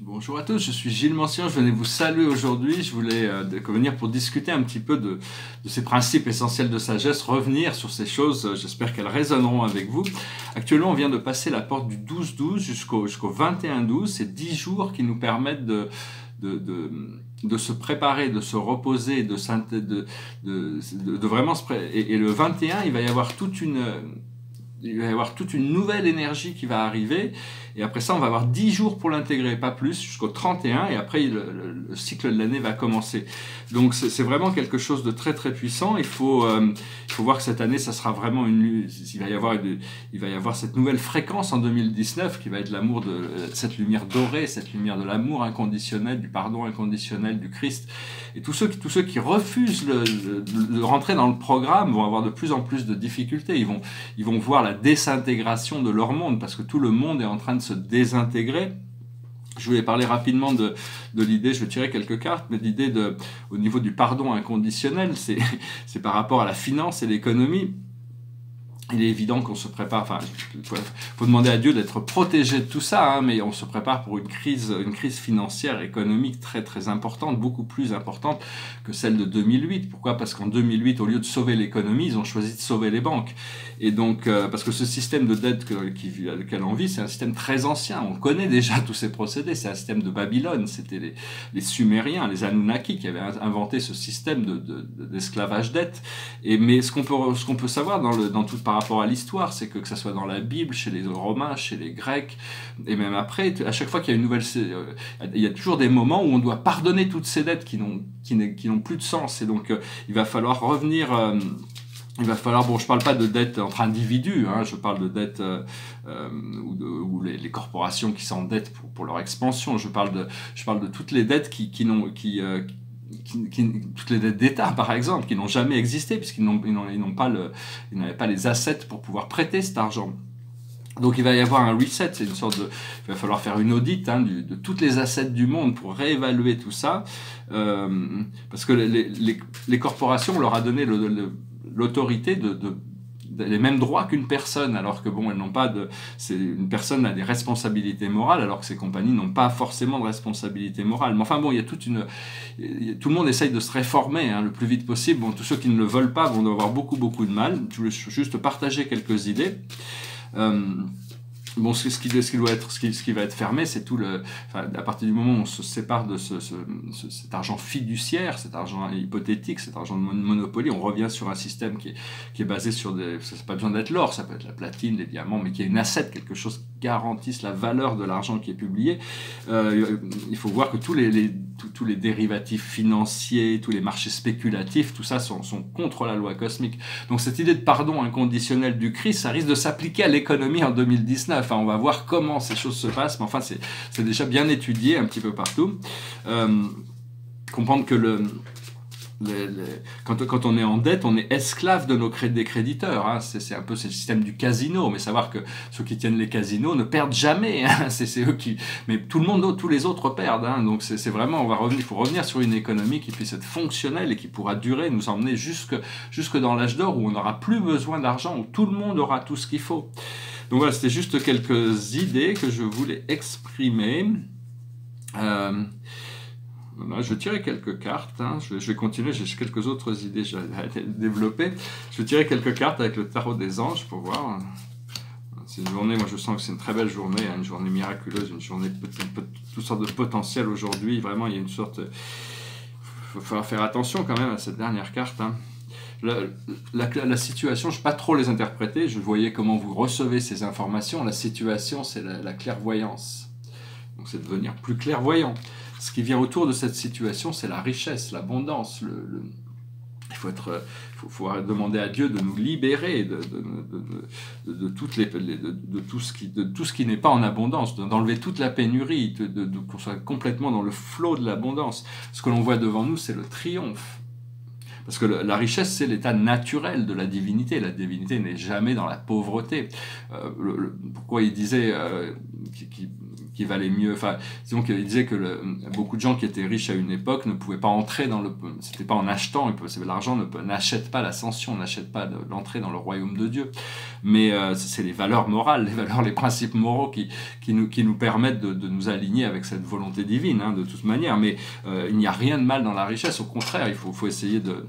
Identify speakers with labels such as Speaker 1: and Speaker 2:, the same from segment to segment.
Speaker 1: Bonjour à tous, je suis Gilles Mention, je venais vous saluer aujourd'hui. Je voulais venir pour discuter un petit peu de ces principes essentiels de sagesse, revenir sur ces choses, j'espère qu'elles résonneront avec vous. Actuellement, on vient de passer la porte du 12-12 jusqu'au 21-12, c'est 10 jours qui nous permettent de se préparer, de se reposer, de vraiment se préparer. Et le 21, il va y avoir toute une nouvelle énergie qui va arriver, et après ça on va avoir 10 jours pour l'intégrer, pas plus, jusqu'au 31, et après le cycle de l'année va commencer. Donc c'est vraiment quelque chose de très très puissant. Il faut voir que cette année ça sera vraiment il va y avoir cette nouvelle fréquence en 2019 qui va être l'amour de cette lumière dorée, cette lumière de l'amour inconditionnel, du pardon inconditionnel du Christ. Et tous ceux qui refusent de rentrer dans le programme vont avoir de plus en plus de difficultés. Ils vont voir la désintégration de leur monde, parce que tout le monde est en train de se désintégrer. Je voulais parler rapidement de l'idée, je vais tirer quelques cartes, mais l'idée au niveau du pardon inconditionnel, c'est par rapport à la finance et l'économie. Il est évident qu'on se prépare, enfin, faut demander à Dieu d'être protégé de tout ça, hein, mais on se prépare pour une crise financière, économique très très importante, beaucoup plus importante que celle de 2008. Pourquoi? Parce qu'en 2008, au lieu de sauver l'économie, ils ont choisi de sauver les banques. Et donc, parce que ce système de dette lequel on vit, c'est un système très ancien. On connaît déjà tous ces procédés. C'est un système de Babylone. C'était les Sumériens, les Anunnaki qui avaient inventé ce système d'esclavage dette. Mais ce qu'on peut savoir dans tout par rapport à l'histoire, c'est que ça soit dans la Bible, chez les Romains, chez les Grecs, et même après, à chaque fois qu'il y a une nouvelle, il y a toujours des moments où on doit pardonner toutes ces dettes qui n'ont plus de sens. Et donc, il va falloir revenir. Bon, je parle pas de dette entre individus, hein, je parle de dette ou les corporations qui s'endettent pour leur expansion. Je parle de toutes les dettes toutes les dettes d'État, par exemple, qui n'ont jamais existé, puisqu'ils n'avaient pas les assets pour pouvoir prêter cet argent. Donc il va y avoir un reset, c'est une sorte de, il va falloir faire une audit de toutes les assets du monde pour réévaluer tout ça, parce que les corporations, on leur a donné l'autorité les mêmes droits qu'une personne, alors que bon, elles n'ont pas une personne a des responsabilités morales, alors que ces compagnies n'ont pas forcément de responsabilité morale. Mais enfin bon, il y a tout le monde essaye de se réformer, hein, le plus vite possible. Bon, tous ceux qui ne le veulent pas vont avoir beaucoup de mal. Je voulais juste partager quelques idées. Bon, ce qui va être fermé, c'est à partir du moment où on se sépare de cet argent fiduciaire, cet argent hypothétique, cet argent de Monopoly, on revient sur un système qui est basé sur ça n'a pas besoin d'être l'or, ça peut être la platine, les diamants, mais qui est une asset, quelque chose qui garantisse la valeur de l'argent qui est publié. Il faut voir que tous les dérivatifs financiers, tous les marchés spéculatifs, tout ça sont contre la loi cosmique. Donc cette idée de pardon inconditionnel du Christ, ça risque de s'appliquer à l'économie en 2019. Enfin, on va voir comment ces choses se passent, mais enfin c'est déjà bien étudié un petit peu partout. Comprendre que quand on est en dette, on est esclave de des créditeurs. Hein. C'est un peu le système du casino, mais savoir que ceux qui tiennent les casinos ne perdent jamais. Hein. C'est eux mais tout le monde, tous les autres perdent. Hein. Donc c'est vraiment, il faut revenir sur une économie qui puisse être fonctionnelle et qui pourra durer, nous emmener jusque dans l'âge d'or où on n'aura plus besoin d'argent, où tout le monde aura tout ce qu'il faut. Donc voilà, c'était juste quelques idées que je voulais exprimer. Voilà, je vais tirer quelques cartes, hein. Je vais continuer, j'ai quelques autres idées à développer. Je vais tirer quelques cartes avec le tarot des anges pour voir. C'est une journée, moi je sens que c'est une très belle journée, hein, une journée miraculeuse, une journée de toutes sortes de potentiel aujourd'hui. Vraiment, il y a une sorte... Il faut faire attention quand même à cette dernière carte. Hein. La situation, je ne sais pas trop les interpréter, je voyais comment vous recevez ces informations. La situation, c'est la clairvoyance. Donc c'est devenir plus clairvoyant. Ce qui vient autour de cette situation, c'est la richesse, l'abondance. Il faut demander à Dieu de nous libérer de tout ce qui n'est pas en abondance, d'enlever toute la pénurie, qu'on soit complètement dans le flot de l'abondance. Ce que l'on voit devant nous, c'est le triomphe. Parce que la richesse, c'est l'état naturel de la divinité. La divinité n'est jamais dans la pauvreté. Pourquoi il disait qu'il valait mieux... Enfin, disons qu'il disait que beaucoup de gens qui étaient riches à une époque ne pouvaient pas entrer dans le... C'était pas en achetant, l'argent n'achète pas l'ascension, n'achète pas l'entrée dans le royaume de Dieu. Mais c'est les valeurs morales, les principes moraux qui nous permettent de nous aligner avec cette volonté divine, hein, de toute manière. Mais il n'y a rien de mal dans la richesse, au contraire, il faut essayer de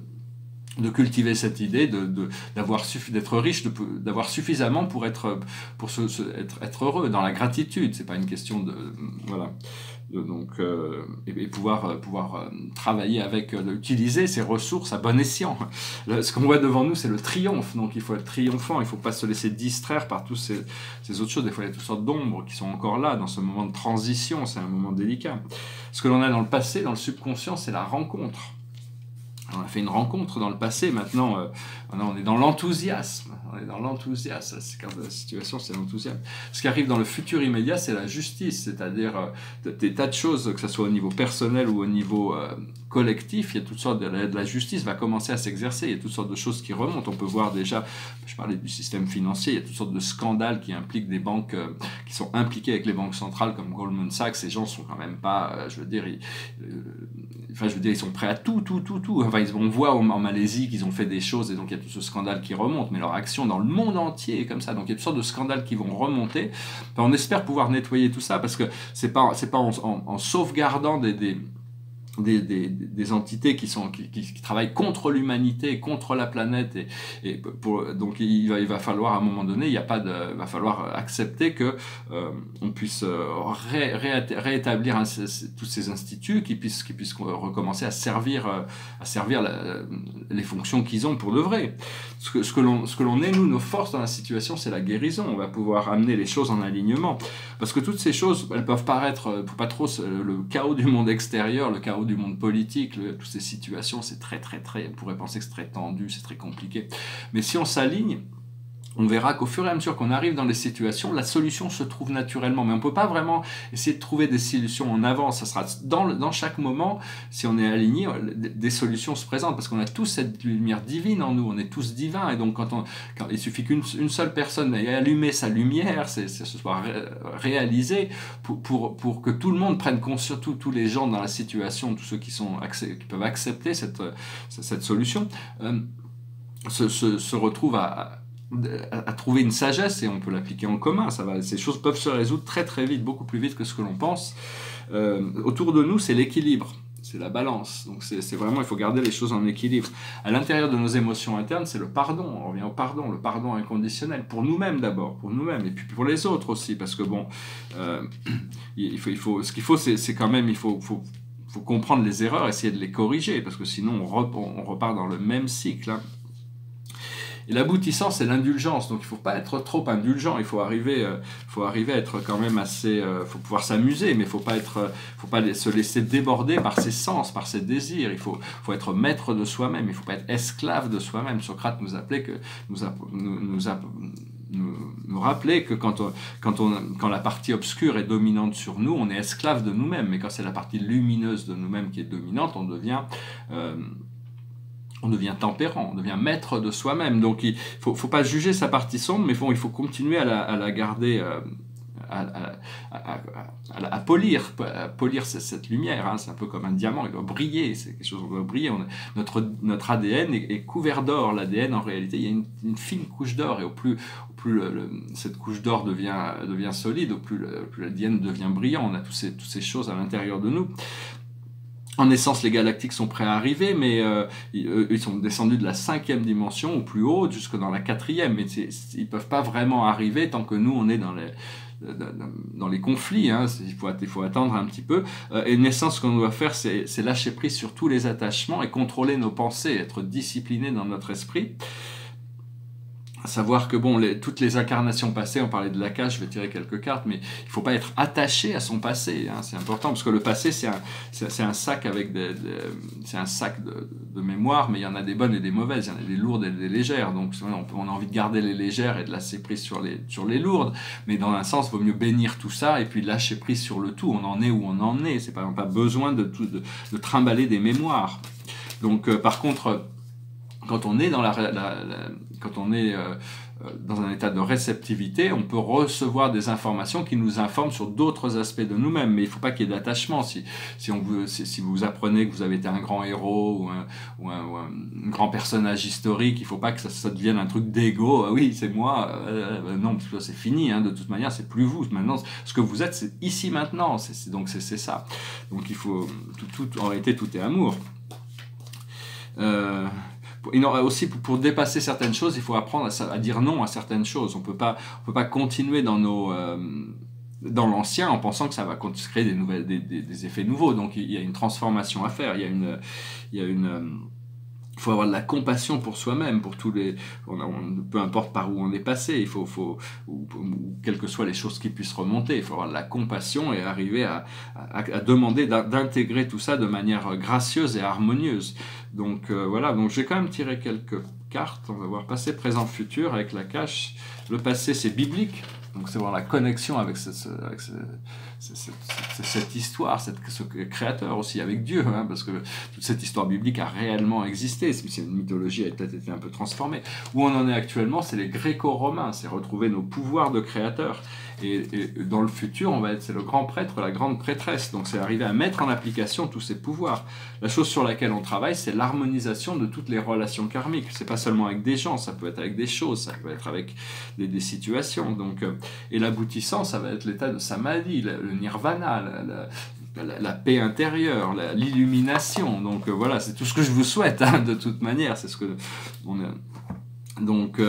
Speaker 1: cultiver cette idée d'être riche, d'avoir suffisamment pour être heureux, dans la gratitude. C'est pas une question de voilà. Donc et pouvoir travailler avec, utiliser ces ressources à bon escient. Ce qu'on voit devant nous, c'est le triomphe. Donc il faut être triomphant, il faut pas se laisser distraire par tous ces autres choses. Des fois, il y a toutes sortes d'ombres qui sont encore là dans ce moment de transition. C'est un moment délicat. Ce que l'on a dans le passé, dans le subconscient, c'est la rencontre. On a fait une rencontre dans le passé, maintenant on est dans l'enthousiasme. On est dans l'enthousiasme, quand la situation c'est l'enthousiasme. Ce qui arrive dans le futur immédiat, c'est la justice, c'est-à-dire des tas de choses, que ce soit au niveau personnel ou au niveau collectif, il y a toutes sortes de la justice va commencer à s'exercer, il y a toutes sortes de choses qui remontent. On peut voir déjà, je parlais du système financier, il y a toutes sortes de scandales qui impliquent des banques, qui sont impliquées avec les banques centrales comme Goldman Sachs. Ces gens sont quand même pas, ils sont prêts à tout. Enfin, on voit en Malaisie qu'ils ont fait des choses et donc il y a tout ce scandale qui remonte, mais leur action dans le monde entier est comme ça. Donc il y a toutes sortes de scandales qui vont remonter. Enfin, on espère pouvoir nettoyer tout ça parce que c'est pas en sauvegardant des entités qui travaillent contre l'humanité, contre la planète, donc il va falloir à un moment donné, va falloir accepter que on puisse réétablir tous ces instituts qui puissent recommencer à servir les fonctions qu'ils ont pour de vrai. Ce que l'on est, nous, nos forces dans la situation, c'est la guérison. On va pouvoir amener les choses en alignement, parce que toutes ces choses, elles peuvent paraître, faut pas trop le chaos du monde extérieur, le chaos du monde politique, toutes ces situations, c'est très, on pourrait penser que c'est très tendu, c'est très compliqué. Mais si on s'aligne, on verra qu'au fur et à mesure qu'on arrive dans les situations, la solution se trouve naturellement. Mais on ne peut pas vraiment essayer de trouver des solutions en avance. Ça sera dans chaque moment, si on est aligné, des solutions se présentent, parce qu'on a tous cette lumière divine en nous, on est tous divins. Et donc, quand il suffit qu'une seule personne ait allumé sa lumière, ce soit réalisé, pour que tout le monde prenne conscience, tous les gens dans la situation, tous ceux qui peuvent accepter cette solution, se retrouvent à trouver une sagesse, et on peut l'appliquer en commun. Ces choses peuvent se résoudre très très vite, beaucoup plus vite que ce que l'on pense. Autour de nous, c'est l'équilibre, c'est la balance. Donc c'est vraiment, il faut garder les choses en équilibre. À l'intérieur de nos émotions internes, c'est le pardon. On revient au pardon, le pardon inconditionnel, pour nous-mêmes d'abord, pour nous-mêmes, et puis pour les autres aussi, parce que bon, ce qu'il faut, c'est quand même, il faut comprendre les erreurs, essayer de les corriger, parce que sinon on repart dans le même cycle, hein. Et l'aboutissant, c'est l'indulgence. Donc il ne faut pas être trop indulgent. Il faut arriver à être quand même assez... faut pouvoir s'amuser, mais il ne faut pas se laisser déborder par ses sens, par ses désirs. Il faut être maître de soi-même. Il ne faut pas être esclave de soi-même. Socrate nous rappelait que quand la partie obscure est dominante sur nous, on est esclave de nous-mêmes. Mais quand c'est la partie lumineuse de nous-mêmes qui est dominante, on devient tempérant, on devient maître de soi-même. Donc il faut pas juger sa partie sombre, mais il faut continuer à la garder, à polir cette lumière, hein. C'est un peu comme un diamant, il doit briller, c'est quelque chose qui doit briller. Notre ADN est couvert d'or. L'ADN, en réalité, il y a une fine couche d'or, et au plus cette couche d'or devient solide, au plus l'ADN devient brillant. On a toutes ces choses à l'intérieur de nous. En essence, les galactiques sont prêts à arriver, mais ils sont descendus de la 5e dimension, ou plus haute, jusque dans la 4e, mais ils ne peuvent pas vraiment arriver tant que nous, on est dans les conflits, hein. Il faut attendre un petit peu. Et une essence, ce qu'on doit faire, c'est lâcher prise sur tous les attachements et contrôler nos pensées, être discipliné dans notre esprit. À savoir que toutes les incarnations passées, on parlait de la cage, je vais tirer quelques cartes, mais il ne faut pas être attaché à son passé, hein. C'est important, parce que le passé, c'est un sac avec c'est un sac de mémoire, mais il y en a des bonnes et des mauvaises, il y en a des lourdes et des légères. Donc on a envie de garder les légères et de lâcher prise sur les lourdes, mais dans un sens, il vaut mieux bénir tout ça et puis lâcher prise sur le tout. On en est où on en est, c'est pas besoin de trimballer des mémoires. Donc par contre, quand on est quand on est dans un état de réceptivité, on peut recevoir des informations qui nous informent sur d'autres aspects de nous-mêmes. Mais il ne faut pas qu'il y ait d'attachement. Si vous apprenez que vous avez été un grand héros ou un grand personnage historique, il ne faut pas que ça devienne un truc d'ego. Ah oui, c'est moi. Non, c'est fini. Hein, de toute manière, c'est plus vous. Maintenant, ce que vous êtes, c'est ici maintenant. Donc c'est ça. Donc il faut en réalité, tout est amour. Aussi, pour dépasser certaines choses, il faut apprendre à dire non à certaines choses. On peut pas continuer dans l'ancien en pensant que ça va créer des effets nouveaux. Donc il y a une transformation à faire. Il faut avoir de la compassion pour soi-même, pour peu importe par où on est passé, ou quelles que soient les choses qui puissent remonter, il faut avoir de la compassion et arriver à demander d'intégrer tout ça de manière gracieuse et harmonieuse. Donc voilà, donc j'ai quand même tiré quelques cartes. On va voir passé, présent, futur avec la cache. Le passé, c'est biblique. Donc c'est voir la connexion avec cette histoire, ce créateur aussi avec Dieu, hein, parce que toute cette histoire biblique a réellement existé, c'est une mythologie a peut-être été un peu transformée. Où on en est actuellement, c'est les gréco-romains, c'est retrouver nos pouvoirs de créateurs. Et dans le futur, c'est le grand prêtre, la grande prêtresse. Donc c'est arriver à mettre en application tous ces pouvoirs. La chose sur laquelle on travaille, c'est l'harmonisation de toutes les relations karmiques. C'est pas seulement avec des gens, ça peut être avec des choses, ça peut être avec des situations. Donc, et l'aboutissant, ça va être l'état de samadhi, le nirvana, la paix intérieure, l'illumination. Donc voilà, c'est tout ce que je vous souhaite, hein, de toute manière. C'est ce que on a. Donc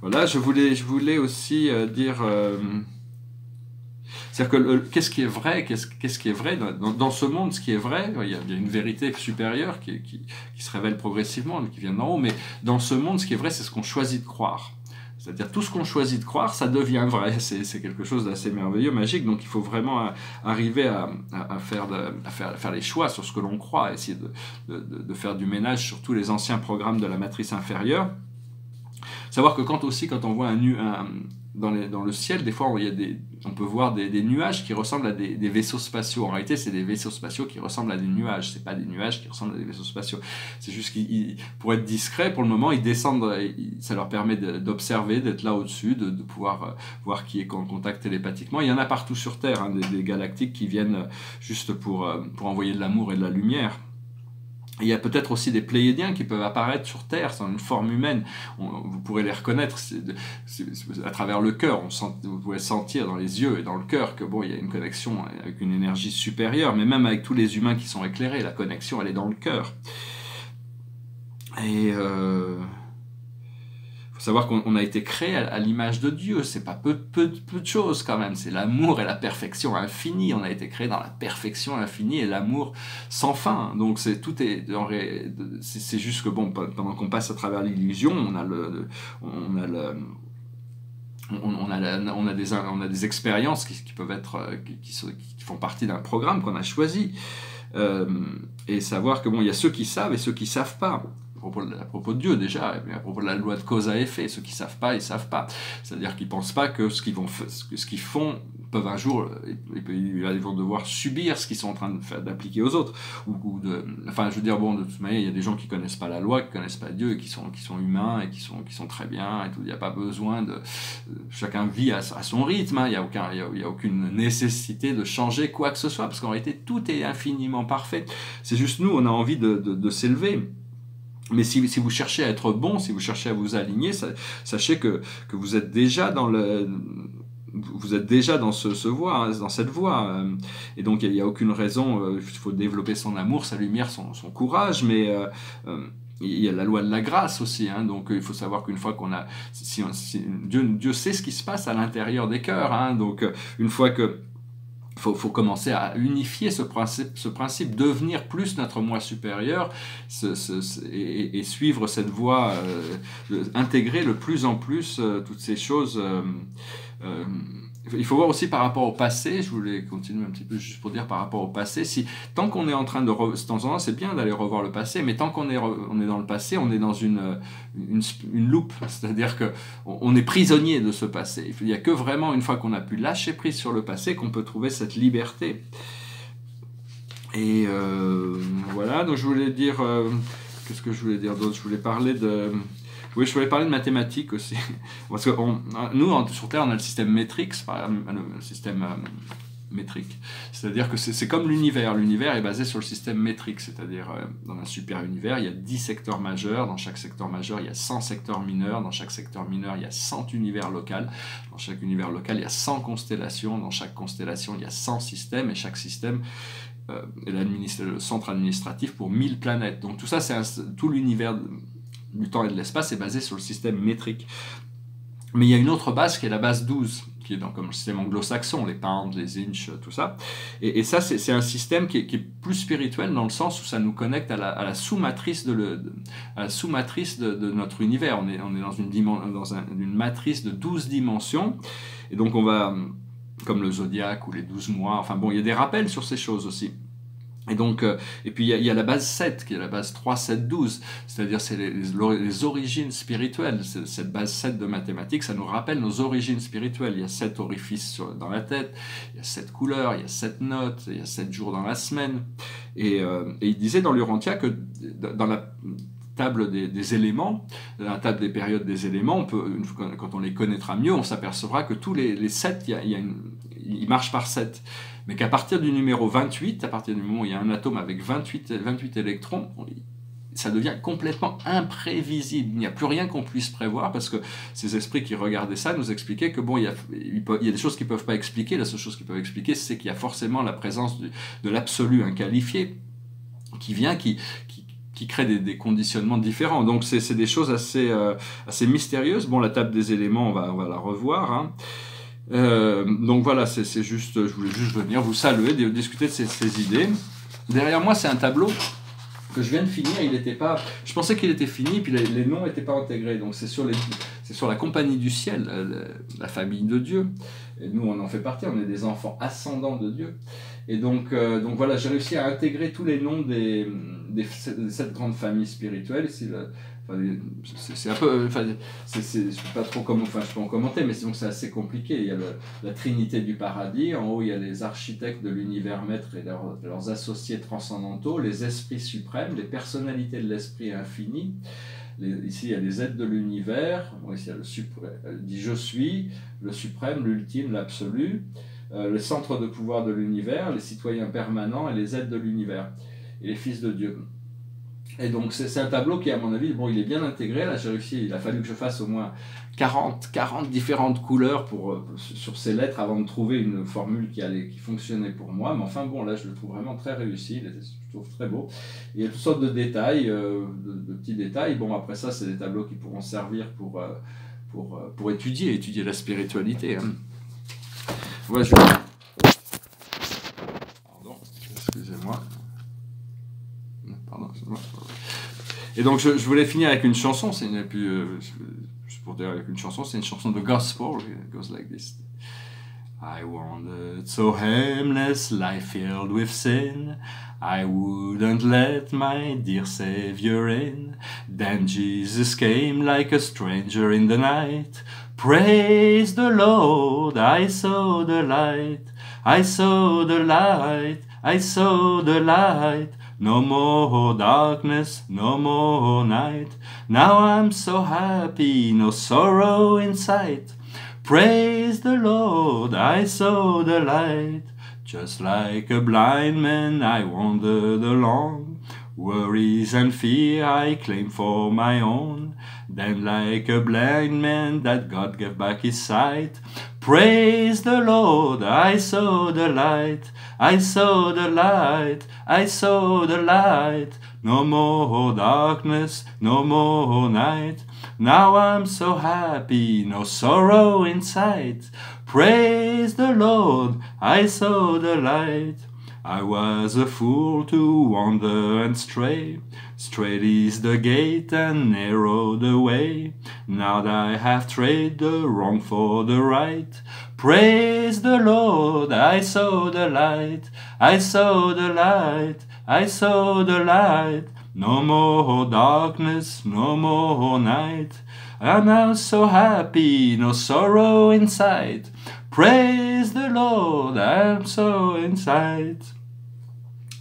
Speaker 1: voilà, je voulais aussi dire, c'est-à-dire que qu'est-ce qui est vrai, qu'est-ce qui est vrai dans ce monde, ce qui est vrai, il y a une vérité supérieure qui se révèle progressivement, qui vient d'en haut, mais dans ce monde, ce qui est vrai, c'est ce qu'on choisit de croire. C'est-à-dire tout ce qu'on choisit de croire, ça devient vrai. C'est quelque chose d'assez merveilleux, magique. Donc il faut vraiment arriver à faire les choix sur ce que l'on croit, essayer de faire du ménage sur tous les anciens programmes de la matrice inférieure. Savoir que quand on voit dans le ciel, des fois on peut voir des nuages qui ressemblent à des vaisseaux spatiaux. En réalité, c'est des vaisseaux spatiaux qui ressemblent à des nuages. C'est pas des nuages qui ressemblent à des vaisseaux spatiaux. C'est juste pour être discret, pour le moment, ils descendent. Ça leur permet d'observer, d'être là au-dessus, de pouvoir voir qui est en contact télépathiquement. Il y en a partout sur Terre, hein, des galactiques qui viennent juste pour envoyer de l'amour et de la lumière. Il y a peut-être aussi des pléiadiens qui peuvent apparaître sur Terre, c'est une forme humaine. Vous pourrez les reconnaître à travers le cœur. Vous pouvez sentir dans les yeux et dans le cœur que il y a une connexion avec une énergie supérieure, mais même avec tous les humains qui sont éclairés, la connexion, elle est dans le cœur. Et faut savoir qu'on a été créé à l'image de Dieu, c'est pas peu de choses quand même, c'est l'amour et la perfection infinie, on a été créé dans la perfection infinie et l'amour sans fin, donc c'est juste que pendant qu'on passe à travers l'illusion, on a des expériences qui peuvent être, qui font partie d'un programme qu'on a choisi, et savoir que il y a ceux qui savent et ceux qui savent pas. À propos de Dieu déjà, mais à propos de la loi de cause à effet, ceux qui savent pas, ils savent pas. C'est-à-dire qu'ils pensent pas que ce qu'ils font peuvent un jour, ils vont devoir subir ce qu'ils sont en train d'appliquer aux autres. Enfin, je veux dire, de toute manière, il y a des gens qui connaissent pas la loi, qui connaissent pas Dieu, et qui sont humains et qui sont très bien et tout. Il n'y a pas besoin chacun vit à son rythme. Hein. Il y a aucune nécessité de changer quoi que ce soit, parce qu'en réalité, tout est infiniment parfait. C'est juste nous, on a envie de s'élever. Mais si vous cherchez à être bon, si vous cherchez à vous aligner, sachez que vous êtes déjà dans cette voie, et donc il n'y a aucune raison. Il faut développer son amour, sa lumière, son courage, mais il y a la loi de la grâce aussi, hein, donc il faut savoir qu'une fois qu'on a, Dieu sait ce qui se passe à l'intérieur des cœurs, hein, donc une fois que faut commencer à unifier ce principe, devenir plus notre moi supérieur, et suivre cette voie, intégrer le plus en plus toutes ces choses. Il faut voir aussi par rapport au passé, je voulais continuer un petit peu juste pour dire par rapport au passé, tant qu'on est en train de de temps en temps, c'est bien d'aller revoir le passé, mais tant qu'on est dans le passé, on est dans une loupe, c'est-à-dire qu'on est prisonnier de ce passé. Il n'y a que vraiment une fois qu'on a pu lâcher prise sur le passé qu'on peut trouver cette liberté. Et voilà, donc je voulais dire qu'est-ce que je voulais dire d'autre? Je voulais parler de... Oui, je voulais parler de mathématiques aussi. Parce que nous, sur Terre, on a le système métrique, le système métrique. C'est-à-dire que c'est comme l'univers. L'univers est basé sur le système métrique. C'est-à-dire, dans un super univers, il y a 10 secteurs majeurs. Dans chaque secteur majeur, il y a 100 secteurs mineurs. Dans chaque secteur mineur, il y a 100 univers locaux. Dans chaque univers local, il y a 100 constellations. Dans chaque constellation, il y a 100 systèmes. Et chaque système est le centre administratif pour 1000 planètes. Donc tout ça, tout l'univers du temps et de l'espace est basé sur le système métrique. Mais il y a une autre base qui est la base 12, qui est comme le système anglo-saxon, les pounds, les inches, tout ça. Et ça, c'est un système qui est plus spirituel dans le sens où ça nous connecte à la sous-matrice de notre univers. On est dans une matrice de 12 dimensions. Et donc on va, comme le zodiaque ou les 12 mois, enfin bon, il y a des rappels sur ces choses aussi. Et donc, et puis il y a la base 7, qui est la base 3, 7, 12, c'est-à-dire c'est les origines spirituelles. Cette base 7 de mathématiques, ça nous rappelle nos origines spirituelles. Il y a 7 orifices dans la tête, il y a 7 couleurs, il y a 7 notes, il y a 7 jours dans la semaine. Et il disait dans l'Urantia que dans la table des éléments, la table des périodes des éléments, quand on les connaîtra mieux, on s'apercevra que tous les 7, ils marchent par 7. Mais qu'à partir du numéro 28, à partir du moment où il y a un atome avec 28 électrons, ça devient complètement imprévisible. Il n'y a plus rien qu'on puisse prévoir parce que ces esprits qui regardaient ça nous expliquaient que bon, il y a des choses qu'ils ne peuvent pas expliquer. La seule chose qu'ils peuvent expliquer, c'est qu'il y a forcément la présence de l'absolu inqualifié qui vient, qui crée des conditionnements différents. Donc c'est des choses assez mystérieuses. Bon, la table des éléments, on va la revoir, hein. Donc voilà, c'est juste, je voulais juste venir vous saluer, discuter de ces idées. Derrière moi, c'est un tableau que je viens de finir. Je pensais qu'il était fini, puis les noms n'étaient pas intégrés. Donc c'est sur la compagnie du ciel, la famille de Dieu. Et nous, on en fait partie, on est des enfants ascendants de Dieu. Et donc voilà, j'ai réussi à intégrer tous les noms de cette grande famille spirituelle. C'est un peu, je sais pas trop comment, je peux en commenter, mais donc c'est assez compliqué. Il y a la Trinité du paradis, en haut il y a les architectes de l'univers maître et leurs associés transcendantaux, les esprits suprêmes, les personnalités de l'esprit infini. Ici il y a les êtres de l'univers, ici il y a le suprême, dit je suis, le suprême, l'ultime, l'absolu, le centre de pouvoir de l'univers, les citoyens permanents et les êtres de l'univers, et les fils de Dieu. Et donc c'est un tableau qui, à mon avis, bon, il est bien intégré. Là, j'ai réussi, il a fallu que je fasse au moins 40 différentes couleurs sur ces lettres avant de trouver une formule qui fonctionnait pour moi. Mais enfin bon, là, je le trouve vraiment très réussi, je trouve très beau. Il y a toutes sortes de détails, de petits détails. Bon, après ça, c'est des tableaux qui pourront servir pour étudier la spiritualité, hein. Ouais, Pardon, excusez-moi. Et donc je voulais finir avec une chanson, juste pour dire avec une chanson, c'est une chanson de gospel, it goes like this. I wandered so aimless, life filled with sin, I wouldn't let my dear Savior in. Then Jesus came like a stranger in the night. Praise the Lord, I saw the light, I saw the light, I saw the light. No more darkness, no more night. Now I'm so happy, no sorrow in sight. Praise the Lord, I saw the light. Just like a blind man I wandered along. Worries and fear I claim for my own. Then like a blind man that God gave back his sight. Praise the Lord, I saw the light, I saw the light, I saw the light. No more darkness, no more night. Now I'm so happy, no sorrow in sight. Praise the Lord, I saw the light. I was a fool to wander and stray. Straight is the gate and narrow the way. Now that I have traded the wrong for the right. Praise the Lord, I saw the light, I saw the light, I saw the light. No more darkness, no more night. I'm now so happy, no sorrow in sight. Praise the Lord, I'm so in sight.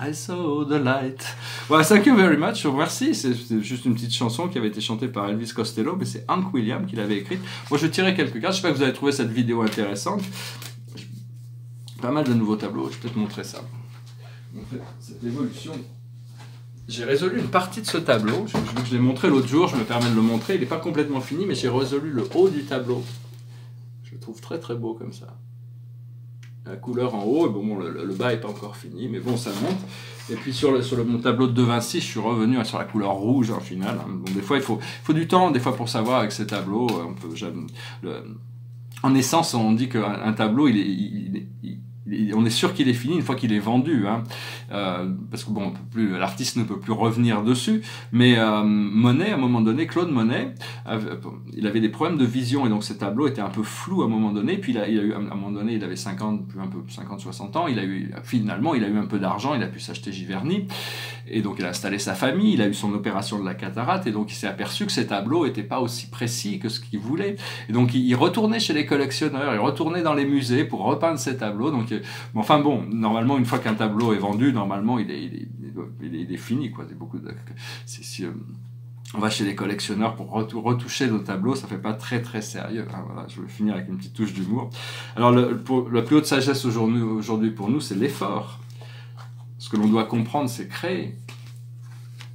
Speaker 1: I saw the light. Voilà, thank you very much. Merci. C'est juste une petite chanson qui avait été chantée par Elvis Costello, mais c'est Hank Williams qui l'avait écrite. Moi, je tirais quelques cartes. J'espère que vous avez trouvé cette vidéo intéressante. Pas mal de nouveaux tableaux. Je vais peut-être montrer ça. En fait, cette évolution. J'ai résolu une partie de ce tableau. Je l'ai montré l'autre jour. Je me permets de le montrer. Il n'est pas complètement fini, mais j'ai résolu le haut du tableau. Je le trouve très très beau comme ça. La couleur en haut, et bon, le bas n'est pas encore fini, mais bon, ça monte. Et puis mon tableau de De Vinci, je suis revenu sur la couleur rouge en finale. Bon, des fois, il faut du temps, des fois, pour savoir avec ces tableaux. En essence, on dit qu'un tableau, on est sûr qu'il est fini une fois qu'il est vendu, hein. Parce que bon, l'artiste ne peut plus revenir dessus. Mais Monet, à un moment donné, Claude Monet, il avait des problèmes de vision et donc ses tableaux étaient un peu flous à un moment donné. Puis il a eu, à un moment donné, il avait 50-60 ans. Finalement, il a eu un peu d'argent, il a pu s'acheter Giverny. Et donc il a installé sa famille, il a eu son opération de la cataracte et donc il s'est aperçu que ses tableaux n'étaient pas aussi précis que ce qu'il voulait. Et donc il retournait chez les collectionneurs, il retournait dans les musées pour repeindre ses tableaux. Donc, enfin bon, normalement une fois qu'un tableau est vendu, normalement il est fini, quoi. On va chez les collectionneurs pour retoucher nos tableaux, ça fait pas très très sérieux, hein. Voilà, je vais finir avec une petite touche d'humour. Alors la plus haute sagesse aujourd'hui pour nous, c'est l'effort. Ce que l'on doit comprendre, c'est créer.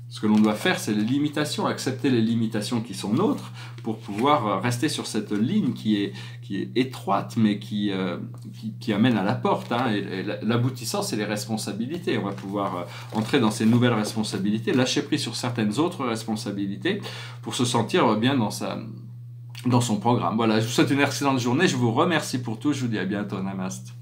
Speaker 1: Ce que l'on doit faire, c'est les limitations, accepter les limitations qui sont nôtres pour pouvoir rester sur cette ligne qui est étroite, mais qui amène à la porte, hein. Et l'aboutissant, c'est les responsabilités. On va pouvoir entrer dans ces nouvelles responsabilités, lâcher prise sur certaines autres responsabilités pour se sentir bien dans son programme. Voilà, je vous souhaite une excellente journée. Je vous remercie pour tout. Je vous dis à bientôt. Namaste.